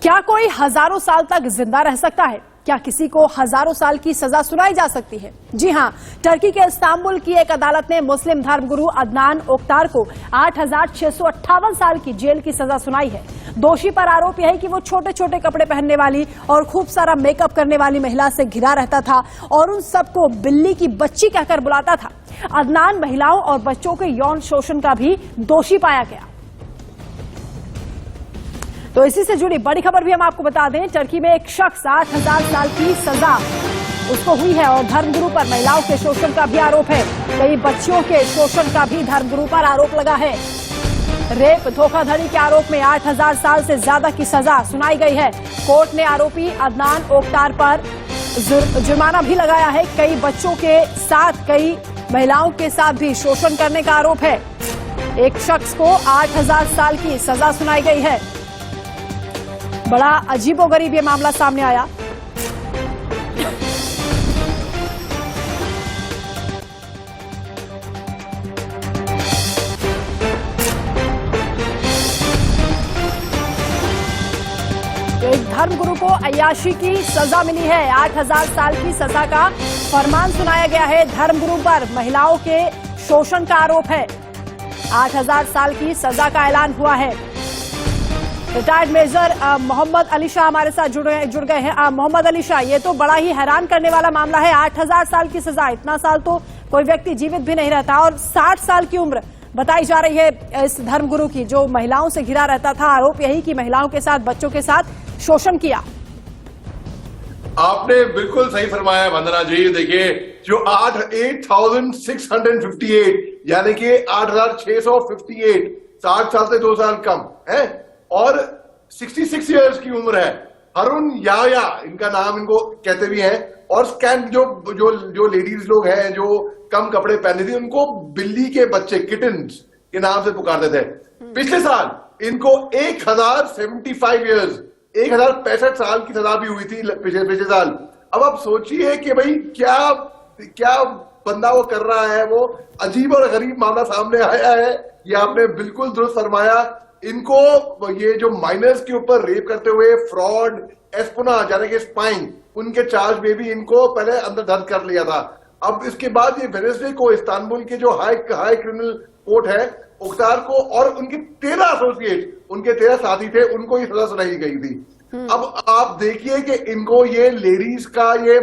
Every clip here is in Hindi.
क्या कोई हजारों साल तक जिंदा रह सकता है? क्या किसी को हजारों साल की सजा सुनाई जा सकती है? जी हां, टर्की के इस्तांबुल की एक अदालत ने मुस्लिम धर्मगुरु अदनान ओक्तार को 8,658 साल की जेल की सजा सुनाई है। दोषी पर आरोप यह है कि वो छोटे छोटे कपड़े पहनने वाली और खूब सारा मेकअप करने वाली महिला से घिरा रहता था और उन सबको बिल्ली की बच्ची कहकर बुलाता था। अदनान महिलाओं और बच्चों के यौन शोषण का भी दोषी पाया गया। तो इसी से जुड़ी बड़ी खबर भी हम आपको बता दें, टर्की में एक शख्स 8,000 साल की सजा उसको हुई है और धर्मगुरु पर महिलाओं के शोषण का भी आरोप है। कई बच्चियों के शोषण का भी धर्मगुरु पर आरोप लगा है। रेप धोखाधड़ी के आरोप में 8,000 साल से ज्यादा की सजा सुनाई गई है। कोर्ट ने आरोपी अदनान ओक्तार पर जुर्माना भी लगाया है। कई बच्चों के साथ, कई महिलाओं के साथ भी शोषण करने का आरोप है। एक शख्स को 8,000 साल की सजा सुनाई गई है। बड़ा अजीबोगरीब ये मामला सामने आया। तो एक धर्मगुरु को अय्याशी की सजा मिली है। 8,000 साल की सजा का फरमान सुनाया गया है। धर्मगुरु पर महिलाओं के शोषण का आरोप है। 8,000 साल की सजा का ऐलान हुआ है। रिटायर्ड मेजर मोहम्मद अली शाह हमारे साथ जुड़ गए हैं। मोहम्मद अली शाह, ये तो बड़ा ही हैरान करने वाला मामला है। 8,000 साल की सजा, इतना साल तो कोई व्यक्ति जीवित भी नहीं रहता और 60 साल की उम्र बताई जा रही है इस धर्मगुरु की, जो महिलाओं से घिरा रहता था। आरोप यही कि महिलाओं के साथ, बच्चों के साथ शोषण किया। आपने बिल्कुल सही फरमाया वंदना जी। देखिए, जो 8,658 यानी कि 8,658, 60 साल से 2 साल कम है और 66 इयर्स की उम्र है। हरुन याया इनका नाम, इनको कहते भी हैं। और स्कैन जो लेडीज लोग हैं जो कम कपड़े पहने थे, उनको बिल्ली के बच्चे, किटन्स के नाम से पुकारते थे। पिछले साल इनको 1,075 इयर्स, 1,065 साल की सजा भी हुई थी पिछले साल। अब आप सोचिए कि भाई क्या बंदा वो कर रहा है। वो अजीब और गरीब मामला सामने आया है। ये आपने बिल्कुल दुरुस्त फरमाया। इनको ये जो माइनर्स के ऊपर रेप करते हुए फ्रॉड, एस्पोनाज यानी कि स्पाइंग, उनके चार्ज में भी इनको पहले अंदर दर्ज कर लिया था। अब इसके बाद ये वेडनेसडे को इस्तांबुल के जो हाई क्रिमिनल कोर्ट है, ओक्तार को और उनके 13 एसोसिएट, उनके 13 साथी थे, उनको ये सजा सुनाई गई थी। अब आप देखिए कि इनको ये लेडीज का ये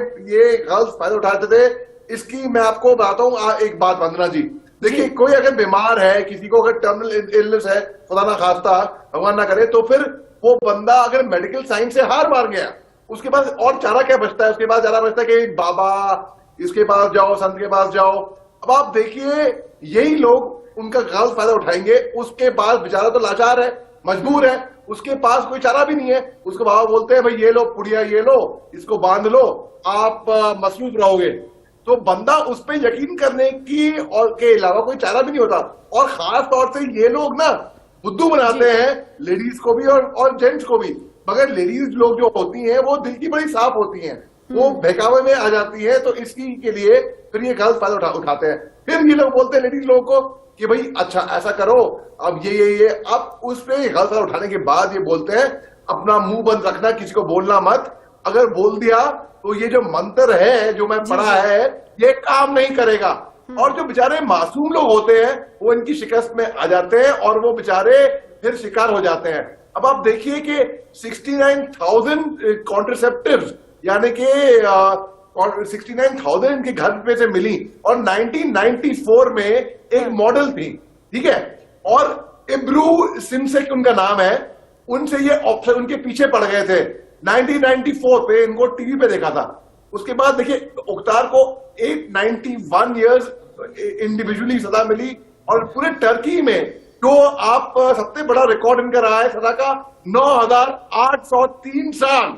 गर्ल्स फायदा उठाते थे। इसकी मैं आपको बताता हूँ एक बात वंदना जी। देखिए, कोई अगर बीमार है, किसी को अगर टर्मिनल इलनेस है, खुदा ना खास्ता, भगवान ना करे, तो फिर वो बंदा अगर मेडिकल साइंस से हार मार गया, उसके पास और चारा क्या बचता है? उसके पास चारा बचता है कि बाबा इसके पास जाओ, संत के पास जाओ। अब आप देखिए, यही लोग उनका गलत फायदा उठाएंगे। उसके पास बेचारा तो लाचार है, मजबूर है, उसके पास कोई चारा भी नहीं है। उसको बाबा बोलते हैं, भाई ये लो पुड़िया, ये लो, इसको बांध लो, आप मसरूफ रहोगे। तो बंदा उस पर यकीन करने की और के अलावा कोई चारा भी नहीं होता। और खास तौर से ये लोग ना बुद्धू बनाते हैं लेडीज को भी और जेंट्स को भी। मगर लेडीज लोग जो होती हैं वो दिल की बड़ी साफ होती हैं, वो बहकावे में आ जाती है। तो इसकी के लिए फिर ये गलत फायदा उठाते हैं। फिर ये लोग बोलते हैं लेडीज लोगों को कि भाई अच्छा ऐसा करो, अब ये अब उस पर गलत फायदा उठाने के बाद ये बोलते हैं अपना मुंह बंद रखना, किसी को बोलना मत। अगर बोल दिया तो ये जो मंत्र है जो मैं पढ़ा है, ये काम नहीं करेगा। और जो बेचारे मासूम लोग होते हैं वो इनकी शिकस्त में आ जाते हैं और वो बेचारे फिर शिकार हो जाते हैं। अब आप देखिए कि 69,000 कॉन्ट्रासेप्टिव्स यानी कि 69,000 इनके घर पे से मिली और 1994 में एक मॉडल थी, ठीक है। और इब्रू सिमसेक उनका नाम है। उनसे ये ऑप्शन उनके पीछे पड़ गए थे। 1994 पे इनको टीवी पे देखा था। उसके बाद देखिए, ओक्तार को 891 इयर्स इंडिविजुअली सजा मिली और पूरे टर्की में जो आप सबसे बड़ा रिकॉर्ड इनका रहा है सजा का 9,803 साल।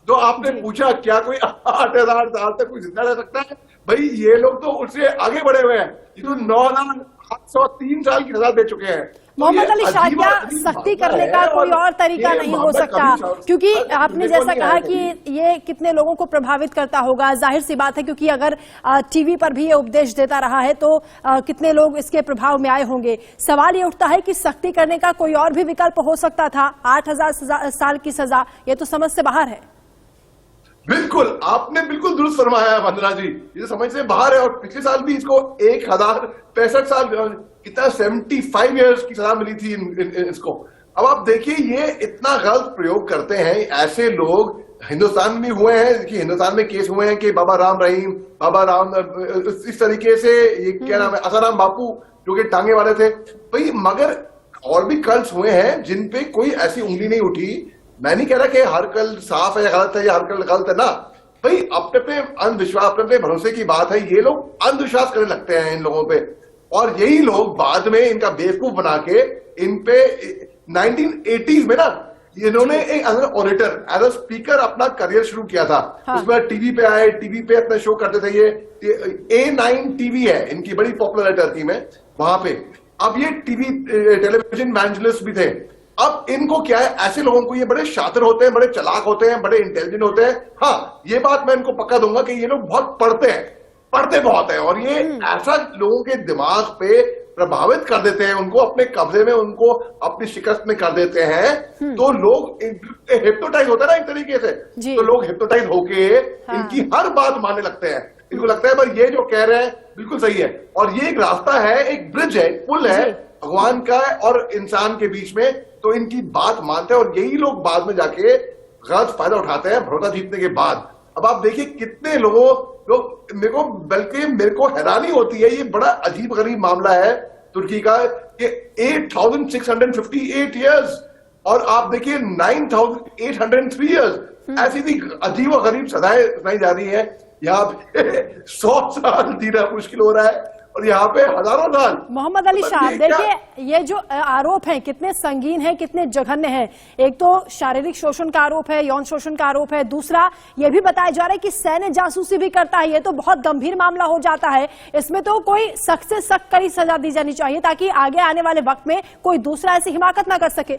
जो आपने पूछा क्या कोई 8,000 साल तक कोई जिंदा रह सकता है? भाई ये लोग तो उससे आगे बढ़े हुए हैं। ये तो 9,803 साल की सजा दे चुके हैं। मोहम्मद अली शाह, अजीब क्या अजीब सख्ती मामला करने है का कोई और तरीका ये नहीं हो मामला सकता? कभी क्योंकि कभी आपने कभी जैसा नहीं कहा आया कि ये कितने लोगों को प्रभावित करता होगा, जाहिर सी बात है, क्योंकि अगर टीवी पर भी ये उपदेश देता रहा है तो कितने लोग इसके प्रभाव में आए होंगे। सवाल ये उठता है कि सख्ती करने का कोई और भी विकल्प हो सकता था। 8,000 साल की सजा, ये तो समझ से बाहर है। बिल्कुल, आपने बिल्कुल दुरुस्त फरमाया है वंदना जी, ये समझ से बाहर है। और पिछले साल भी इसको 1065 साल, कितना 75 ईयर्स की सजा मिली थी इसको। अब आप देखिए, ये इतना गलत प्रयोग करते हैं ऐसे लोग। हिंदुस्तान में हुए हैं कि हिंदुस्तान में केस हुए हैं कि बाबा राम रहीम, बाबा राम, इस तरीके से, ये क्या नाम है, आसाराम बापू, जो कि टांगे वाले थे भाई। मगर और भी कल्ट हुए हैं जिन पे कोई ऐसी उंगली नहीं उठी। मैं नहीं कह रहा कि हर कल साफ है या गलत है, या हर कल गलत है ना भाई। अपने अपने अंधविश्वास, अपने अपने भरोसे की बात है। ये लोग अंधविश्वास करने लगते हैं इन लोगों पे, और यही लोग बाद में इनका बेवकूफ बना के इन पे 1980s में ना, इन्होंने एक ऑडिटर, एज अ स्पीकर अपना करियर शुरू किया था। हाँ। उसके बाद टीवी पे आए, टीवी पे अपना शो करते थे। ये A9 टीवी है इनकी, बड़ी पॉपुलर है टर्की में, वहां पे। अब ये टीवी टेलीविजन इवेंजलिस्ट भी थे। अब इनको क्या है, ऐसे लोगों को, ये बड़े शातिर होते हैं, बड़े चालाक होते हैं, बड़े इंटेलिजेंट होते हैं। हाँ, ये बात मैं इनको पक्का दूंगा कि ये लोग बहुत पढ़ते हैं, पढ़ते बहुत है, और ये ऐसा लोगों के दिमाग पे प्रभावित कर देते हैं, उनको अपने कब्जे में, उनको अपनी शिकस्त में कर देते हैं। तो लोग हिप्नोटाइज होता है ना एक तरीके से, तो लोग हिप्नोटाइज होके इनकी हर बात मानने लगते हैं। इनको लगता है भाई ये जो कह रहे हैं बिल्कुल सही है। और ये एक रास्ता है, एक ब्रिज है, पुल है भगवान का और इंसान के बीच में। तो इनकी बात मानते हैं, और यही लोग बाद में जाके गलत फायदा उठाते हैं भरोसा जीतने के बाद। अब आप देखिए कितने लोग मेरे को हैरानी होती है। ये बड़ा अजीब गरीब मामला है तुर्की का कि 8,658 ईयर्स, और आप देखिए 9,803 ईयर्स। ऐसी भी अजीब और गरीब सजाएं सुनाई जा रही है। यहाँ पे 100 साल जीना मुश्किल हो रहा है, और यहाँ पे हजारों साल। मोहम्मद अली शाह, देखिए ये जो आरोप हैं कितने संगीन हैं, कितने जघन्य हैं। एक तो शारीरिक शोषण का आरोप है, यौन शोषण का आरोप है। दूसरा ये भी बताया जा रहा है कि सैन्य जासूसी भी करता है। ये तो बहुत गंभीर मामला हो जाता है। इसमें तो कोई सख्त से सख्त कड़ी सजा दी जानी चाहिए, ताकि आगे आने वाले वक्त में कोई दूसरा ऐसी हिमाकत ना कर सके।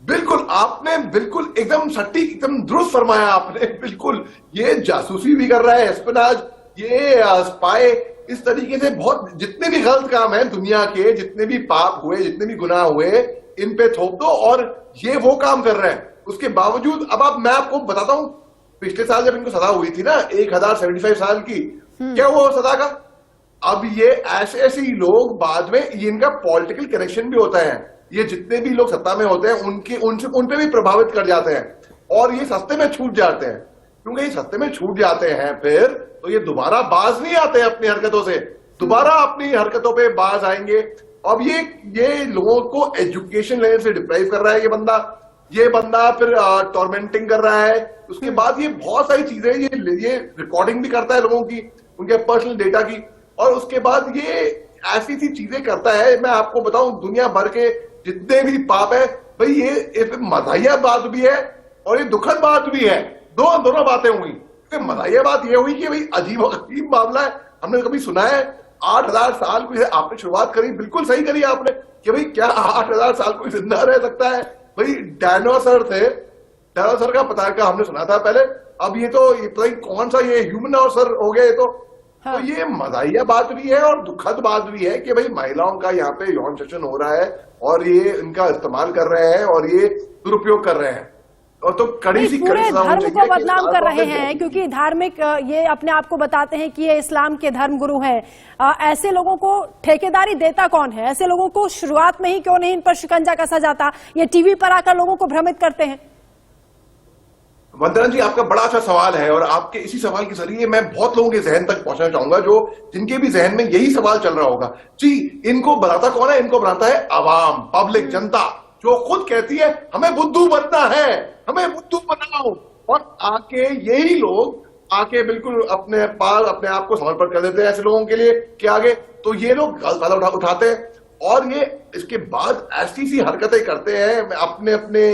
बिल्कुल, आपने बिल्कुल एकदम सटीक, एकदम दुरुस्त फरमाया आपने। बिल्कुल, ये जासूसी भी कर रहा है, एस्पिनाज, ये स्पाई, इस तरीके से बहुत जितने भी गलत काम हैं दुनिया के, जितने भी पाप हुए, जितने भी गुनाह हुए, इन पे थोप दो, और ये वो काम कर रहे हैं। उसके बावजूद अब मैं आपको बताता हूं, पिछले साल जब इनको सजा हुई थी ना 1,075 साल की, क्या हुआ सजा का? अब ये ऐसे ऐसे ही लोग बाद में, ये इनका पॉलिटिकल कनेक्शन भी होता है। ये जितने भी लोग सत्ता में होते हैं उन पे भी प्रभावित कर जाते हैं, और ये सस्ते में छूट जाते हैं। क्योंकि ये सस्ते में छूट जाते हैं फिर तो ये दोबारा बाज नहीं आते अपनी हरकतों से, दोबारा अपनी हरकतों पे बाज आएंगे। अब ये लोगों को एजुकेशन लेने से डिप्राइव कर रहा है ये बंदा फिर टॉर्मेंटिंग कर रहा है। उसके बाद ये बहुत सारी चीजें, ये रिकॉर्डिंग भी करता है लोगों की, उनके पर्सनल डेटा की, और उसके बाद ये ऐसी सी चीजें करता है। मैं आपको बताऊं, दुनिया भर के जितने भी पाप है भाई, ये मजाहिया बात भी है और ये दुखद बात भी है। दोनों बातें हुई। मजाहिया बात ये हुई कि भाई अजीब अजीब मामला है, हमने कभी सुना है। 8,000 साल को आपने शुरुआत करी, बिल्कुल सही करी आपने, कि भाई क्या 8,000 साल कोई जिंदा रह सकता है? भाई डायनासोर थे, डायनासोर का पता का हमने सुना था पहले। अब ये पता नहीं कौन सा ये ह्यूमनासोर हो गया। तो ये मजाहिया बात भी है और दुखद बात भी है कि भाई महिलाओं का यहाँ पे यौन शोषण हो रहा है, और ये इनका इस्तेमाल कर रहे हैं, और ये दुरुपयोग कर रहे हैं। और तो कड़ी सी पूरे धर्म को बदनाम कर रहे हैं, क्योंकि धार्मिक ये अपने आप को बताते हैं कि ये इस्लाम के धर्म गुरु हैं। ऐसे लोगों को ठेकेदारी देता कौन है? ऐसे लोगों को शुरुआत में ही क्यों नहीं इन पर शिकंजा कसा जाता? ये टीवी पर आकर लोगों को भ्रमित करते हैं। वंदना जी, आपका बड़ा अच्छा सवाल है, और आपके इसी सवाल के जरिए मैं बहुत लोगों के जहन तक पहुंचना चाहूंगा, जिनके भी जहन में यही सवाल चल रहा होगा। जी, इनको बनाता कौन है? इनको बनाता है आवाम, पब्लिक, जनता, जो खुद कहती है हमें बुद्धू बनना है, हमें बुद्धू बनाओ। और आके यही लोग आके बिल्कुल अपने आप को समर्पण कर देते हैं ऐसे लोगों के लिए कि आगे तो ये लोग गलत फायदा उठाते हैं, और ये इसके बाद ऐसी सी हरकतें करते हैं अपने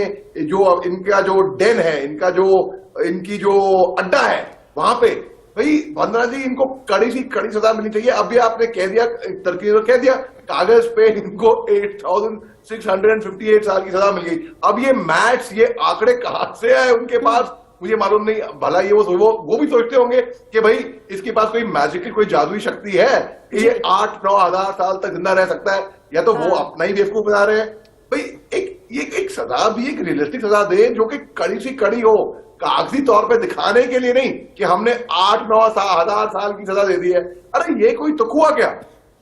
जो इनका जो डेन है, इनकी जो अड्डा है, वहां पे भाई वंदना जी, इनको कड़ी सी कड़ी सजा मिलनी चाहिए। अभी आपने कह दिया, टर्की ने कह दिया कागज पे इनको 8,658 साल की सजा मिल गई। अब ये मैथ्स, ये आंकड़े कहां से आए उनके पास, मुझे मालूम नहीं। भला ये वो भी सोचते होंगे कि भाई इसके पास कोई मैजिकल, कोई जादुई शक्ति है कि ये 8-9 हजार साल तक जिंदा रह सकता है, या तो वो अपना ही बेवकूफ बना रहे हैं। भाई एक सजा भी एक रियलिस्टिक सजा दे जो कि कड़ी सी कड़ी हो, कागजी तौर पे दिखाने के लिए नहीं कि हमने 8-9 हजार साल की सजा दे दी है। अरे ये कोई तुक हुआ क्या?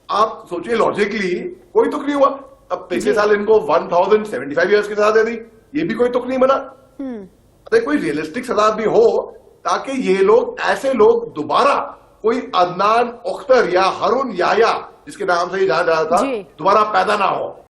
आप सोचिए लॉजिकली, कोई तुक नहीं हुआ। अब पिछले साल इनको 1075 ईयर्स की सजा दे दी, ये भी कोई तुक नहीं बना। अरे कोई रियलिस्टिक सजा भी हो ताकि ये लोग, ऐसे लोग दोबारा, कोई अदनान अख्तर या हारून याह्या जिसके नाम से ये जाना जाता था, दोबारा पैदा ना हो।